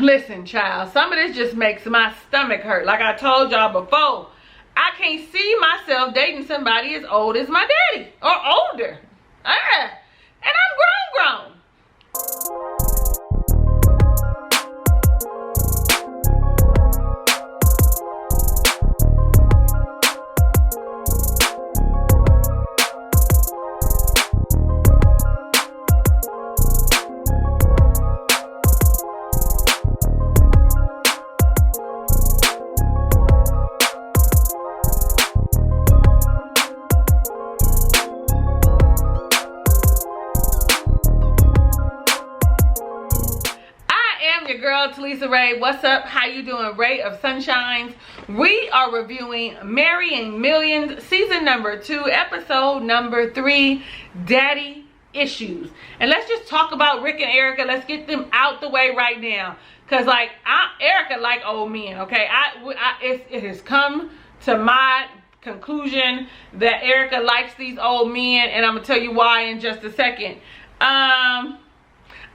Listen, child, some of this just makes my stomach hurt. Like I told y'all before, I can't see myself dating somebody as old as my daddy or older. And I'm grown. Girl Talisa Rae, what's up? How you doing? Ray of Sunshines. We are reviewing Marrying Millions season number 2 episode number 3, Daddy Issues. And let's just talk about Rick and Erica. Let's get them out the way right now, because like Erica like old men. Okay, it has come to my conclusion that Erica likes these old men, and I'm gonna tell you why in just a second. I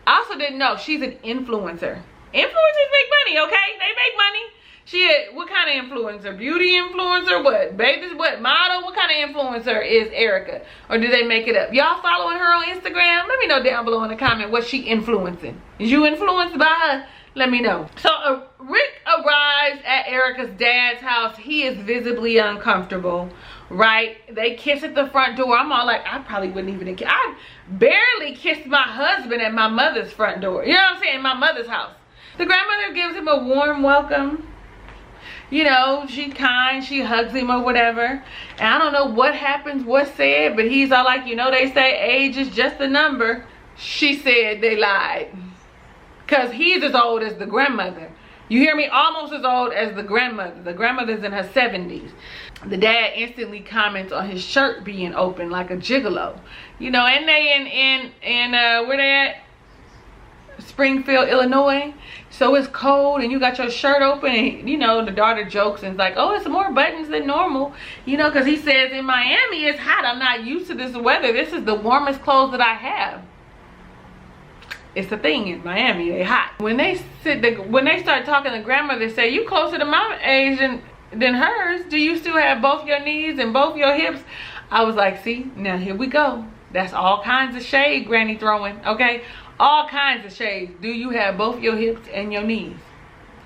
also didn't know she's an influencer. Influencers make money, okay? They make money. What kind of influencer? Beauty influencer? What? Babies? What? Model? What kind of influencer is Erica? Or do they make it up? Y'all following her on Instagram? Let me know down below in the comment what she influencing. Is you influenced by her? Let me know. So Rick arrives at Erica's dad's house. He is visibly uncomfortable, right? They kiss at the front door. I'm all like, I probably wouldn't even kiss. I barely kissed my husband at my mother's front door. You know what I'm saying? My mother's house. The grandmother gives him a warm welcome. You know, she's kind, she hugs him or whatever. And I don't know what happens, what's said, but he's all like, you know, they say age is just a number. She said they lied. Because he's as old as the grandmother. You hear me? Almost as old as the grandmother. The grandmother's in her 70s. The dad instantly comments on his shirt being open like a gigolo. You know, and they in where they at? Springfield, Illinois. So it's cold and you got your shirt open, and you know the daughter jokes and is like, oh, it's more buttons than normal, you know, because he says in Miami it's hot. I'm not used to this weather. This is the warmest clothes that I have. It's the thing in Miami, they hot. When they start talking, the grandmother say, you closer to my age than hers. Do you still have both your knees and both your hips? I was like, see, now here we go. That's all kinds of shade Granny throwing, okay? All kinds of shades. Do you have both your hips and your knees?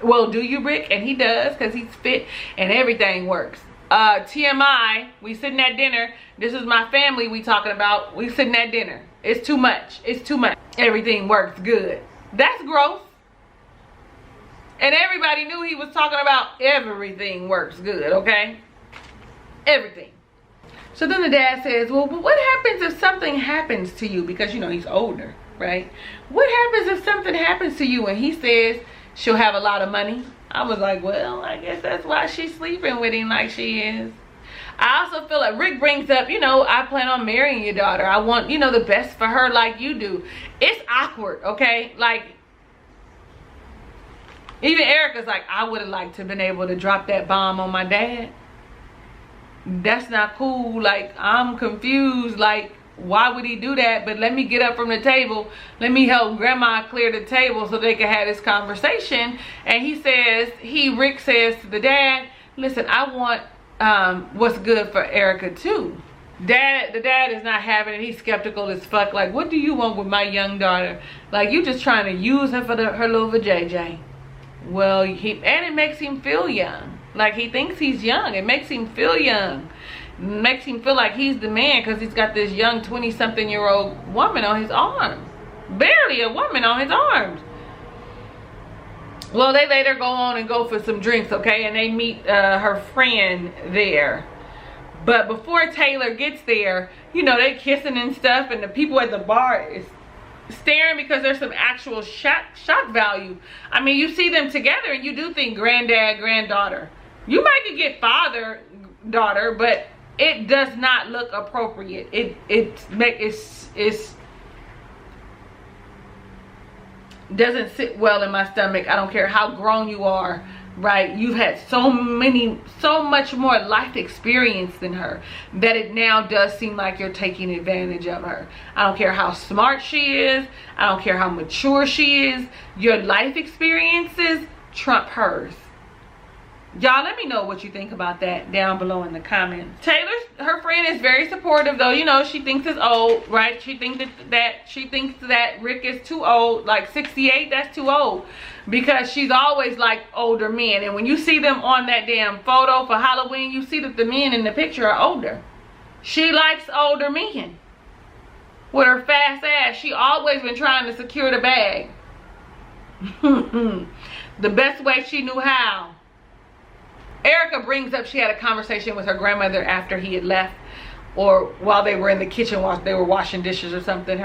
Well, do you, Rick? And he does, because he's fit and everything works. TMI, we sitting at dinner. This is my family we talking about. We sitting at dinner. It's too much. It's too much. Everything works good. That's gross. And everybody knew he was talking about everything works good, okay? Everything. So then the dad says, well, what happens if something happens to you? Because, you know, he's older. Right? What happens if something happens to you? And he says she'll have a lot of money. I was like, well, I guess that's why she's sleeping with him like she is. I also feel like Rick brings up, you know, I plan on marrying your daughter. I want, you know, the best for her like you do. It's awkward, okay? Like, even Erica's like, I would have liked to have been able to drop that bomb on my dad. That's not cool. Like, I'm confused. Like, why would he do that? But let me get up from the table. Let me help grandma clear the table so they can have this conversation. And Rick says to the dad, listen, I want what's good for Erica too. The dad is not having it. He's skeptical as fuck. Like, what do you want with my young daughter? Like, you just trying to use her for her little vajayjay. Well, and it makes him feel young. Like, he thinks he's young. It makes him feel young. Makes him feel like he's the man because he's got this young 20-something-year-old woman on his arm. Barely a woman on his arms. Well, they later go on and go for some drinks, okay? And they meet her friend there. But before Taylor gets there, you know, they kissing and stuff, and the people at the bar is staring because there's some actual shock value. I mean, you see them together and you do think granddad, granddaughter. You might could get father, daughter, but it does not look appropriate. It doesn't sit well in my stomach. I don't care how grown you are. right? You've had so much more life experience than her that it now does seem like you're taking advantage of her. I don't care how smart she is. I don't care how mature she is. Your life experiences trump hers. Y'all, let me know what you think about that down below in the comments. Her friend is very supportive, though. You know, she thinks it's old, right? She thinks that Rick is too old. Like 68, that's too old. Because she's always like older men. And when you see them on that damn photo for Halloween, you see that the men in the picture are older. She likes older men. With her fast ass, she always been trying to secure the bag. The best way she knew how. Erica brings up she had a conversation with her grandmother after he had left, or while they were in the kitchen while they were washing dishes or something.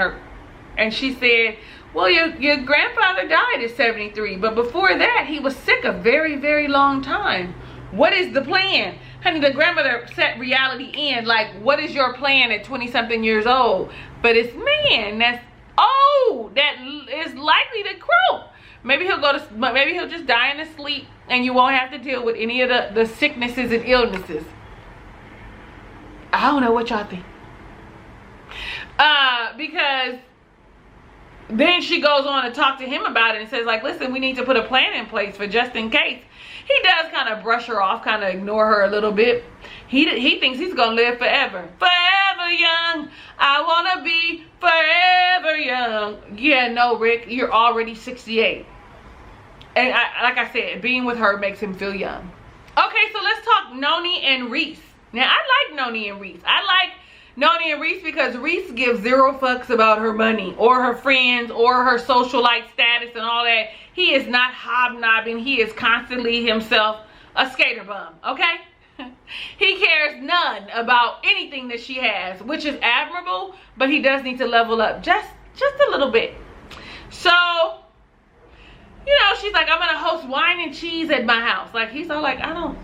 And she said, well, your grandfather died at 73, but before that he was sick a very, very long time. What is the plan? Honey, the grandmother set reality in, like, what is your plan at 20-something years old? But it's man that's old that is likely to croak. Maybe he'll just die in his sleep and you won't have to deal with any of the sicknesses and illnesses. I don't know what y'all think. Because then she goes on to talk to him about it and says, like, listen, we need to put a plan in place for just in case. He does kind of brush her off, kind of ignore her a little bit. He thinks he's going to live forever. Forever young. I want to be forever young. Yeah, no, Rick, you're already 68. And like I said, being with her makes him feel young. Okay, so let's talk Noni and Reese. Now, I like Noni and Reese. I like Noni and Reese because Reese gives zero fucks about her money or her friends or her socialite status and all that. He is not hobnobbing. He is constantly himself a skater bum, okay? He cares none about anything that she has, which is admirable, but he does need to level up just a little bit. So, you know, she's like, I'm gonna host wine and cheese at my house. Like, he's all like, I don't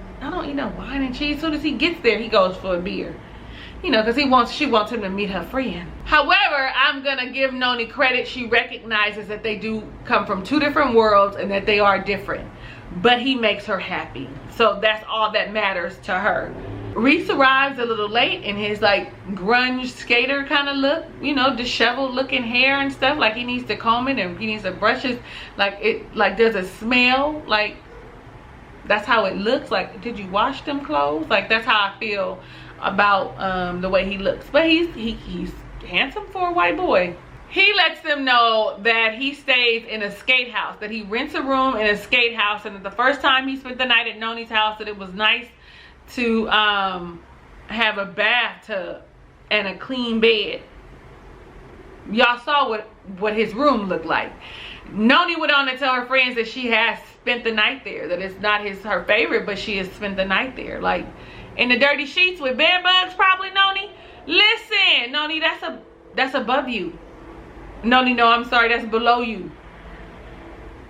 eat no wine and cheese. As soon as he gets there, he goes for a beer. You know, because she wants him to meet her friend. However, I'm gonna give Noni credit. She recognizes that they do come from two different worlds and that they are different. But he makes her happy. So that's all that matters to her. Reese arrives a little late in his like grunge skater kind of look, you know, disheveled looking hair and stuff. Like he needs to comb it and he needs to brush his, like does it smell? Like that's how it looks. Like, did you wash them clothes? Like that's how I feel about the way he looks. But he's handsome for a white boy. He lets them know that he stays in a skate house, that he rents a room in a skate house, and that the first time he spent the night at Noni's house, that it was nice to have a bathtub and a clean bed. Y'all saw what his room looked like. Noni went on to tell her friends that she has spent the night there, that it's not her favorite, but she has spent the night there, like in the dirty sheets with bed bugs probably. Noni, listen, Noni, that's above you. Noni, no, I'm sorry, that's below you.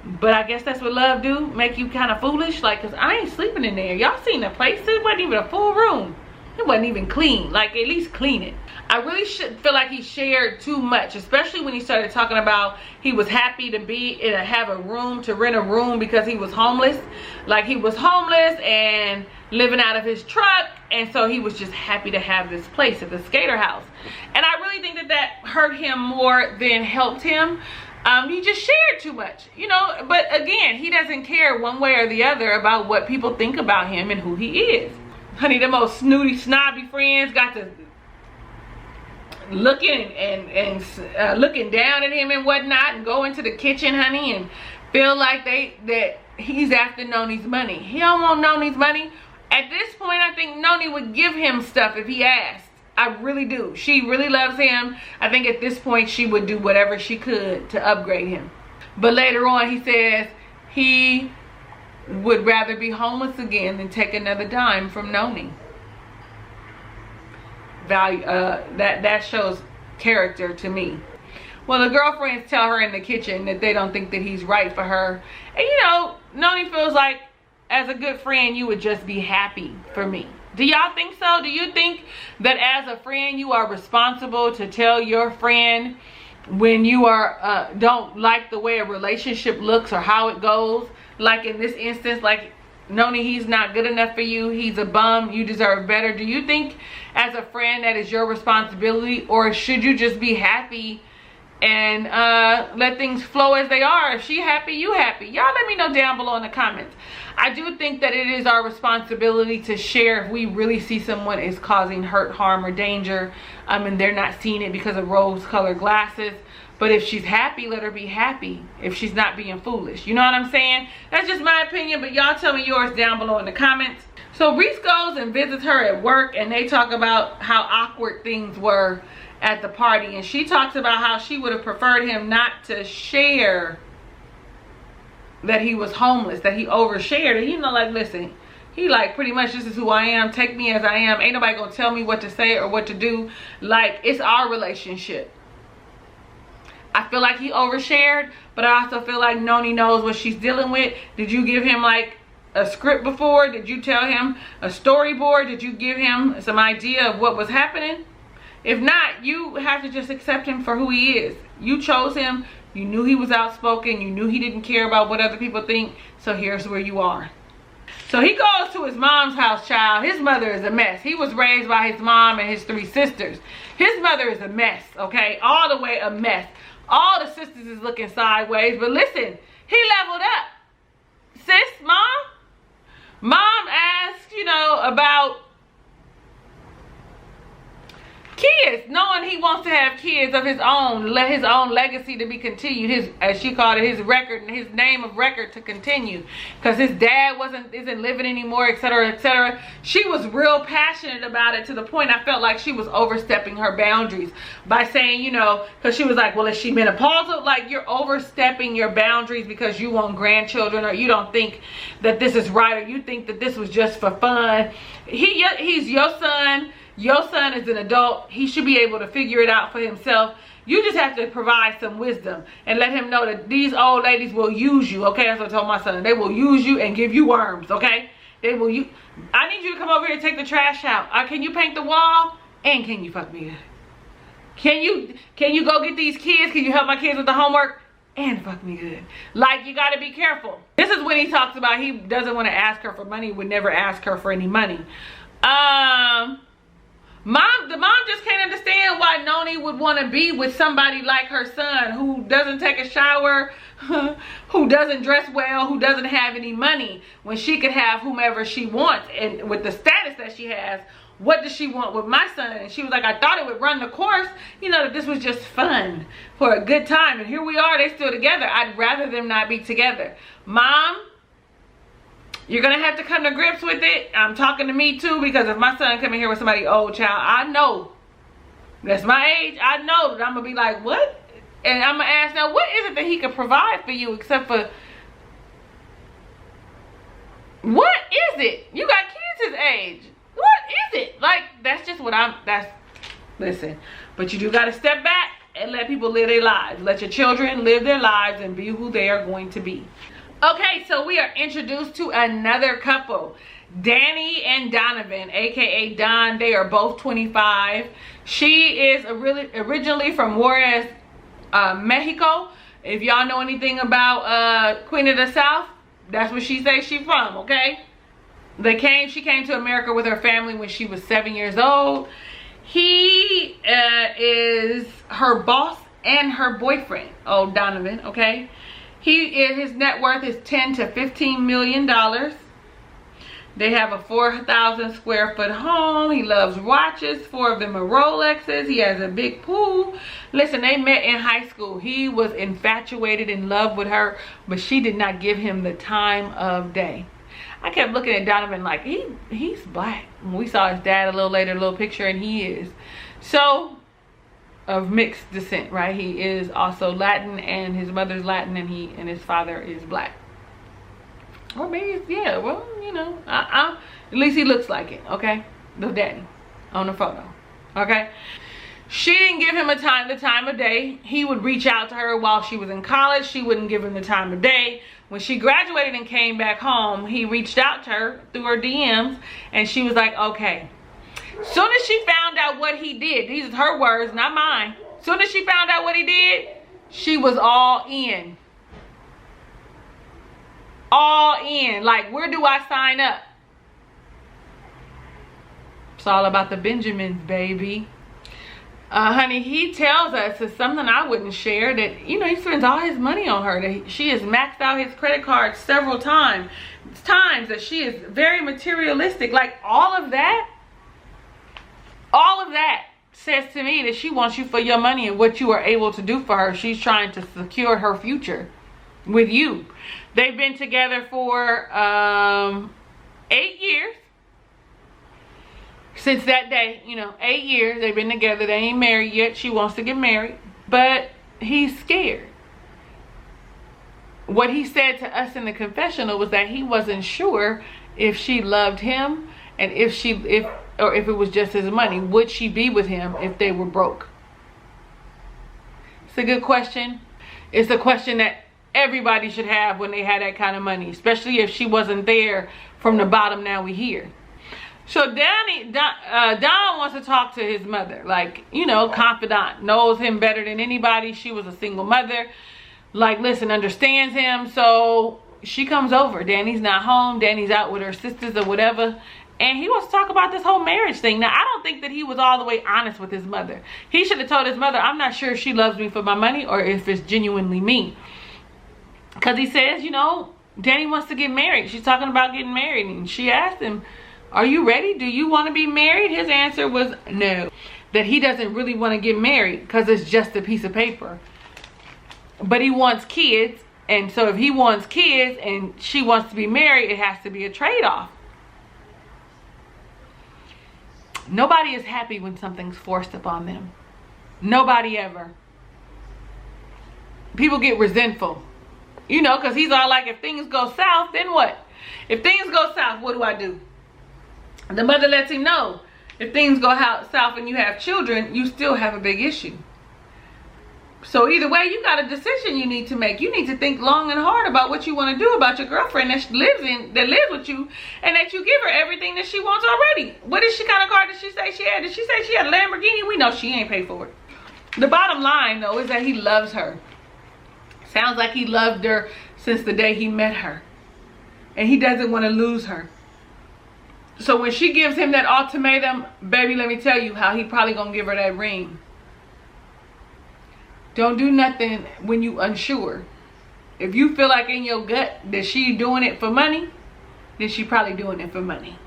But I guess that's what love do, make you kind of foolish. Like, cause I ain't sleeping in there. Y'all seen the place? It wasn't even a full room. It wasn't even clean. Like, at least clean it. I really feel like he shared too much, especially when he started talking about he was happy to have a room, to rent a room because he was homeless. Like, he was homeless and living out of his truck, and so he was just happy to have this place at the skater house. And I really think that hurt him more than helped him. He just shared too much, you know. But again, he doesn't care one way or the other about what people think about him and who he is. Honey, the most snooty, snobby friends got to looking and looking down at him and whatnot, and go into the kitchen, honey, and feel like that he's after Noni's money. He don't want Noni's money. At this point, I think Noni would give him stuff if he asked. I really do. She really loves him. I think at this point she would do whatever she could to upgrade him. But later on he says he would rather be homeless again than take another dime from Noni. That shows character to me. Well, the girlfriends tell her in the kitchen that they don't think that he's right for her. And you know, Noni feels like as a good friend you would just be happy for me. Do y'all think so? Do you think that as a friend you are responsible to tell your friend when you are don't like the way a relationship looks or how it goes? Like in this instance, like Noni, he's not good enough for you. He's a bum. You deserve better. Do you think as a friend that is your responsibility, or should you just be happy and let things flow as they are? If she happy, you happy. Y'all let me know down below in the comments. I do think that it is our responsibility to share if we really see someone is causing hurt, harm, or danger, and they're not seeing it because of rose-colored glasses. But if she's happy, let her be happy. If she's not being foolish. You know what I'm saying? That's just my opinion, but y'all tell me yours down below in the comments. So Reese goes and visits her at work, and they talk about how awkward things were at the party. And she talks about how she would have preferred him not to share that he was homeless, that he overshared. And you know, like, listen, he like, pretty much, this is who I am. Take me as I am. Ain't nobody gonna tell me what to say or what to do. Like, it's our relationship. I feel like he overshared, but I also feel like Noni knows what she's dealing with. Did you give him like a script before? Did you tell him a storyboard? Did you give him some idea of what was happening? If not, you have to just accept him for who he is. You chose him. You knew he was outspoken. You knew he didn't care about what other people think. So here's where you are. So he goes to his mom's house, child. His mother is a mess. He was raised by his mom and his 3 sisters. His mother is a mess, okay? All the way a mess. All the sisters is looking sideways. But listen, he leveled up. Sis, mom asked, you know, about kids, knowing he wants to have kids of his own, let his own legacy to be continued, his, as she called it, his record, and his name of record to continue, because his dad isn't living anymore, etc., etc. She was real passionate about it, to the point I felt like she was overstepping her boundaries by saying, you know, because she was like, well, is she menopausal? Like, you're overstepping your boundaries because you want grandchildren, or you don't think that this is right, or you think that this was just for fun. He's your son. Your son is an adult. He should be able to figure it out for himself. You just have to provide some wisdom and let him know that these old ladies will use you, okay? That's what I told my son. They will use you and give you worms, okay? They will use. I need you to come over here and take the trash out. Can you paint the wall? And can you fuck me good? Can you go get these kids? Can you help my kids with the homework? And fuck me good. Like, you got to be careful. This is when he talks about he doesn't want to ask her for money, would never ask her for any money. The mom just can't understand why Noni would want to be with somebody like her son, who doesn't take a shower, who doesn't dress well, who doesn't have any money, when she could have whomever she wants. And with the status that she has, what does she want with my son? And she was like, I thought it would run the course, you know, that this was just fun for a good time. And here we are, they still together. I'd rather them not be together. Mom, you're gonna have to come to grips with it. I'm talking to me too, because if my son come in here with somebody old, child, I know, that's my age, I know that I'm gonna be like, what? And I'm gonna ask, now, what is it that he could provide for you except for, what is it? You got kids his age. What is it? Like, that's just what listen, but you do gotta step back and let people live their lives. Let your children live their lives and be who they are going to be. Okay, so we are introduced to another couple, Danni and Donovan, aka Don. They are both 25. She is originally from Juarez, Mexico. If y'all know anything about Queen of the South, that's where she says she's from, okay? She came to America with her family when she was 7 years old. He is her boss and her boyfriend, old Donovan, okay? His net worth is $10 to $15 million. They have a 4,000 square foot home. He loves watches. 4 of them are Rolexes. He has a big pool. Listen, they met in high school. He was infatuated, in love with her, but she did not give him the time of day. I kept looking at Donovan like, he's black. We saw his dad a little later, a little picture, and he is. So, of mixed descent, right? He is also Latin, and his mother's Latin, and his father is black. Or maybe, yeah, well, you know, at least he looks like it, okay? The daddy on the photo, okay? She didn't give him the time of day. He would reach out to her while she was in college. She wouldn't give him the time of day. When she graduated and came back home, he reached out to her through her DMs, and she was like, okay. Soon as she found out what he did, these are her words, not mine. Soon as she found out what he did, she was all in. all in. Like, where do I sign up? It's all about the Benjamins, baby. Honey, he tells us, it's something I wouldn't share, that, you know, he spends all his money on her. That she has maxed out his credit card several times, that she is very materialistic. Like, all of that says to me that she wants you for your money and what you are able to do for her. She's trying to secure her future with you. They've been together for 8 years. Since that day, you know, 8 years they've been together. They ain't married yet. She wants to get married, but he's scared. What he said to us in the confessional was that he wasn't sure if she loved him, and if it was just his money. Would she be with him if they were broke? It's a good question. It's a question that everybody should have when they had that kind of money, especially if she wasn't there from the bottom. Now we hear. So Don wants to talk to his mother, like, you know, confidant, knows him better than anybody. She was a single mother, like, listen, understands him. So she comes over. Danny's not home. Danny's out with her sisters or whatever. And he wants to talk about this whole marriage thing. Now, I don't think that he was all the way honest with his mother. He should have told his mother, I'm not sure if she loves me for my money or if it's genuinely me. Because he says, you know, Danny wants to get married. She's talking about getting married. And she asked him, are you ready? Do you want to be married? His answer was no. That he doesn't really want to get married because it's just a piece of paper. But he wants kids. And so if he wants kids and she wants to be married, it has to be a trade-off. Nobody is happy when something's forced upon them. Nobody ever. People get resentful. You know, because he's all like, if things go south, then what? If things go south, what do I do? The mother lets him know, if things go south and you have children, you still have a big issue. So either way, you got a decision you need to make. You need to think long and hard about what you want to do about your girlfriend that lives with you, and that you give her everything that she wants already. What kind of car did she say she had? Did she say she had a Lamborghini? We know she ain't paid for it. The bottom line, though, is that he loves her. Sounds like he loved her since the day he met her. And he doesn't want to lose her. So when she gives him that ultimatum, baby, let me tell you how he probably gonna give her that ring. Don't do nothing when you unsure. If you feel like in your gut that she doing it for money, then she probably doing it for money.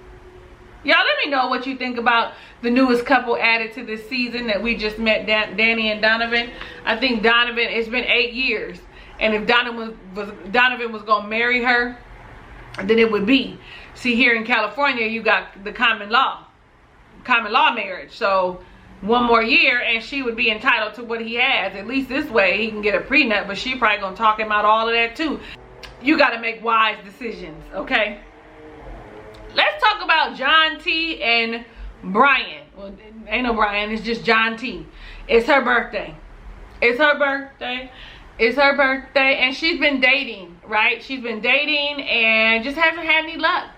Y'all, let me know what you think about the newest couple added to this season that we just met, Danni and Donovan. I think Donovan, it's been 8 years. And if Donovan was gonna marry her, then it would be. See, here in California, you got the common law marriage. So 1 more year and she would be entitled to what he has. At least this way he can get a prenup, but she probably gonna talk him out all of that too. You got to make wise decisions, okay? Let's talk about John T and Brian. Well, ain't no Brian, it's just John T. It's her birthday. It's her birthday. It's her birthday, and she's been dating, right? She's been dating and just hasn't had any luck.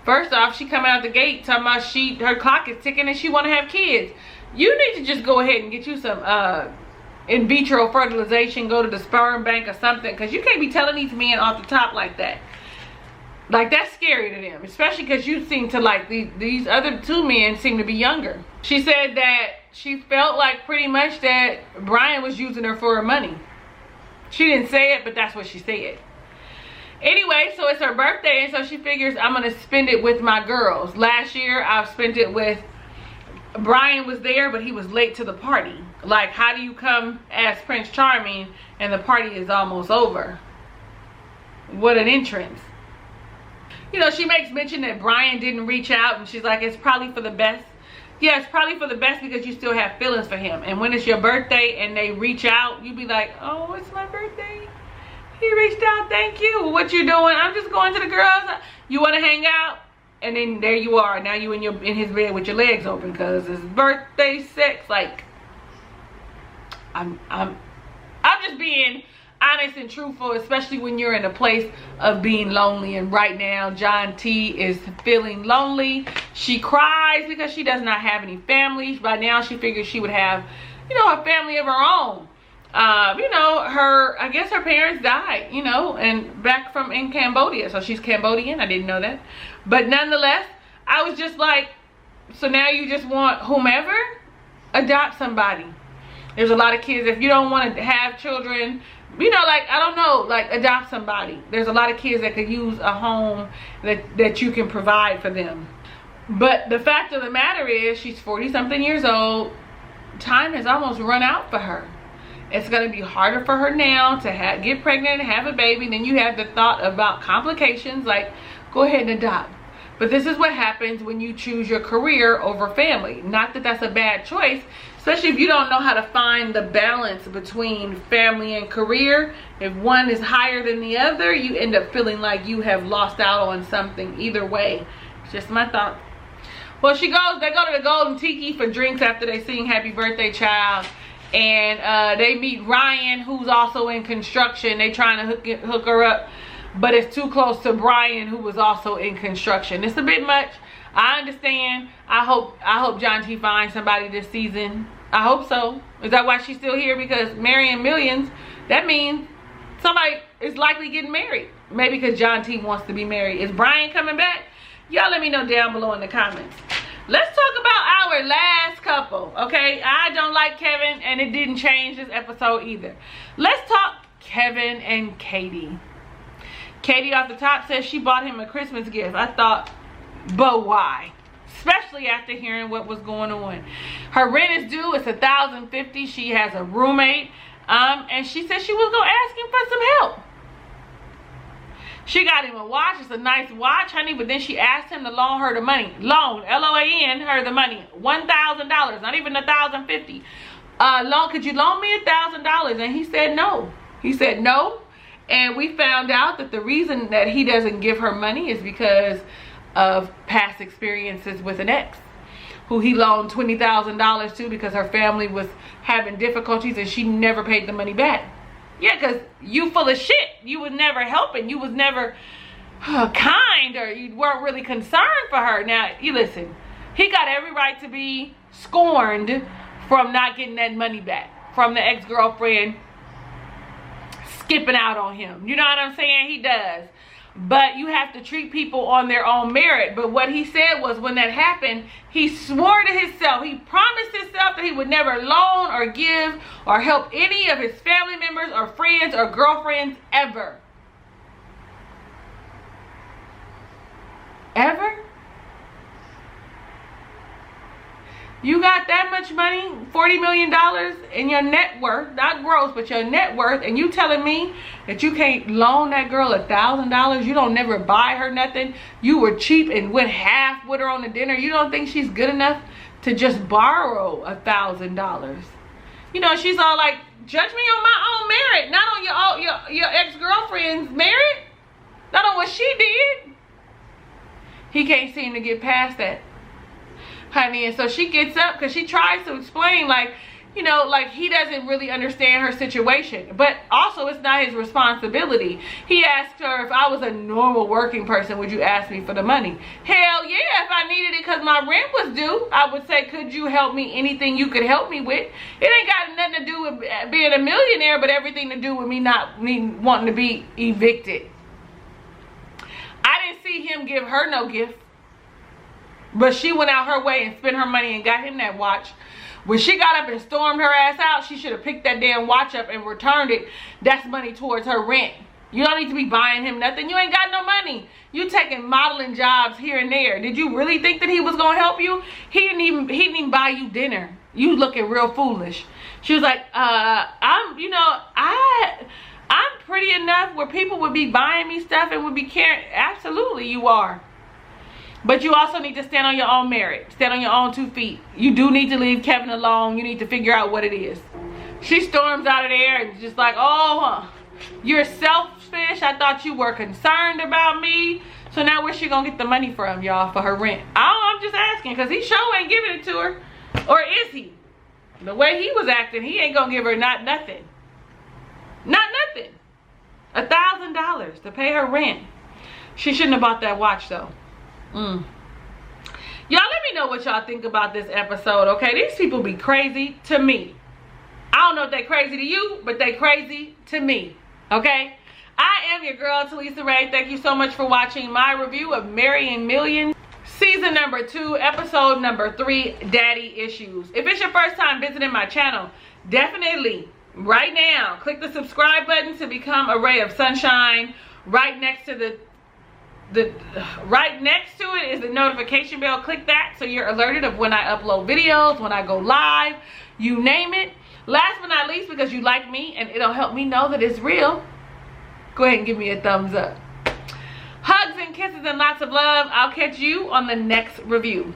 First off, she coming out the gate talking about her clock is ticking and she want to have kids. You need to just go ahead and get you some in vitro fertilization. Go to the sperm bank or something, because you can't be telling these men off the top like that. Like, that's scary to them, especially because you seem to like these other 2 men seem to be younger. She said that she felt like pretty much that Brian was using her for her money. She didn't say it, but that's what she said. Anyway, so it's her birthday, and so she figures I'm going to spend it with my girls. Last year, I've spent it with... Brian was there, but he was late to the party. Like, how do you come as Prince Charming and the party is almost over? What an entrance. You know, she makes mention that Brian didn't reach out, and she's like, it's probably for the best. Yeah, it's probably for the best because you still have feelings for him. And when it's your birthday and they reach out, you be like, oh, it's my birthday. He reached out, thank you. What you doing? I'm just going to the girls. You want to hang out? And then there you are. Now you in his bed with your legs open because it's birthday sex. Like, I'm just being honest and truthful, especially when you're in a place of being lonely. And right now, John T is feeling lonely. She cries because she does not have any family. By now, she figures she would have, you know, a family of her own. you know, I guess her parents died, you know, and back from in Cambodia. So she's Cambodian. I didn't know that. But nonetheless, I was just like, so now you just want whomever? Adopt somebody. There's a lot of kids, if you don't want to have children, you know, like, I don't know, like, adopt somebody. There's a lot of kids that could use a home that you can provide for them. But the fact of the matter is, she's 40-something years old. Time has almost run out for her. It's going to be harder for her now to get pregnant and have a baby. Then you have the thought about complications, like, go ahead and adopt. But this is what happens when you choose your career over family. Not that that's a bad choice, especially if you don't know how to find the balance between family and career. If one is higher than the other, you end up feeling like you have lost out on something either way. It's just my thought. Well, they go to the Golden Tiki for drinks after they sing Happy Birthday Child. And they meet Ryan, who's also in construction. They trying to hook her up, but it's too close to Brian, who was also in construction. It's a bit much. I understand. I hope Gentille finds somebody this season. I hope so. Is that why she's still here? Because marrying millions, that means somebody is likely getting married. Maybe because Gentille wants to be married. Is Brian coming back? Y'all let me know down below in the comments. Let's talk about our last couple, okay? I don't like Kevin, and it didn't change this episode either. Let's talk Kevin and Kattie. Kattie off the top says she bought him a Christmas gift. I thought, but why? Especially after hearing what was going on. Her rent is due. It's $1,050. She has a roommate, and she said she was gonna ask him for some help. She got him a watch. It's a nice watch, honey. But then she asked him to loan her the money. Loan, L-O-A-N, her the money. $1,000, not even $1,050. Could you loan me $1,000? And he said no. He said no. And we found out that the reason that he doesn't give her money is because of past experiences with an ex, who he loaned $20,000 to because her family was having difficulties and she never paid the money back. Yeah, because you full of shit. You was never helping. You was never kind, or you weren't really concerned for her. Now, you listen. He got every right to be scorned from not getting that money back from the ex-girlfriend skipping out on him. You know what I'm saying? He does. But you have to treat people on their own merit. But what he said was, when that happened, he swore to himself. He promised himself that he would never loan or give or help any of his family members or friends or girlfriends ever. Ever? You got that much money, $40 million in your net worth, not gross, but your net worth, and you telling me that you can't loan that girl $1,000? You don't never buy her nothing? You were cheap and went half with her on the dinner? You don't think she's good enough to just borrow $1,000? You know, she's all like, judge me on my own merit, not on your ex-girlfriend's merit, not on what she did. He can't seem to get past that, honey. And so she gets up because she tries to explain, like, you know, like he doesn't really understand her situation, but also it's not his responsibility. He asked her, if I was a normal working person, would you ask me for the money? Hell yeah. If I needed it because my rent was due, I would say, could you help me? Anything you could help me with. It ain't got nothing to do with being a millionaire, but everything to do with me wanting to be evicted. I didn't see him give her no gift, but she went out her way and spent her money and got him that watch. When she got up and stormed her ass out, she should have picked that damn watch up and returned it. That's money towards her rent. You don't need to be buying him nothing. You ain't got no money. You taking modeling jobs here and there. Did you really think that he was gonna help you? He didn't even buy you dinner. You looking real foolish. She was like, I'm pretty enough where people would be buying me stuff and would be caring. Absolutely, you are. But you also need to stand on your own merit. Stand on your own 2 feet. You do need to leave Kevin alone. You need to figure out what it is. She storms out of there and just like, oh, you're selfish. I thought you were concerned about me. So now where's she gonna get the money from, y'all, for her rent? I'm just asking, because he sure ain't giving it to her. Or is he? The way he was acting, he ain't gonna give her not nothing. Not nothing. $1,000 to pay her rent. She shouldn't have bought that watch though. Y'all let me know what y'all think about this episode, okay? These people be crazy to me. I don't know if they crazy to you, but they crazy to me, okay? I am your girl, Talisa Rae. Thank you so much for watching my review of Marrying Millions, season number 2, episode number 3, Daddy Issues. If it's your first time visiting my channel, definitely right now click the subscribe button to become a ray of sunshine. Right next to it is the notification bell. Click that so you're alerted of when I upload videos, when I go live, you name it. Last but not least, because you like me and it'll help me know that it's real, go ahead and give me a thumbs up. Hugs and kisses and lots of love. I'll catch you on the next review.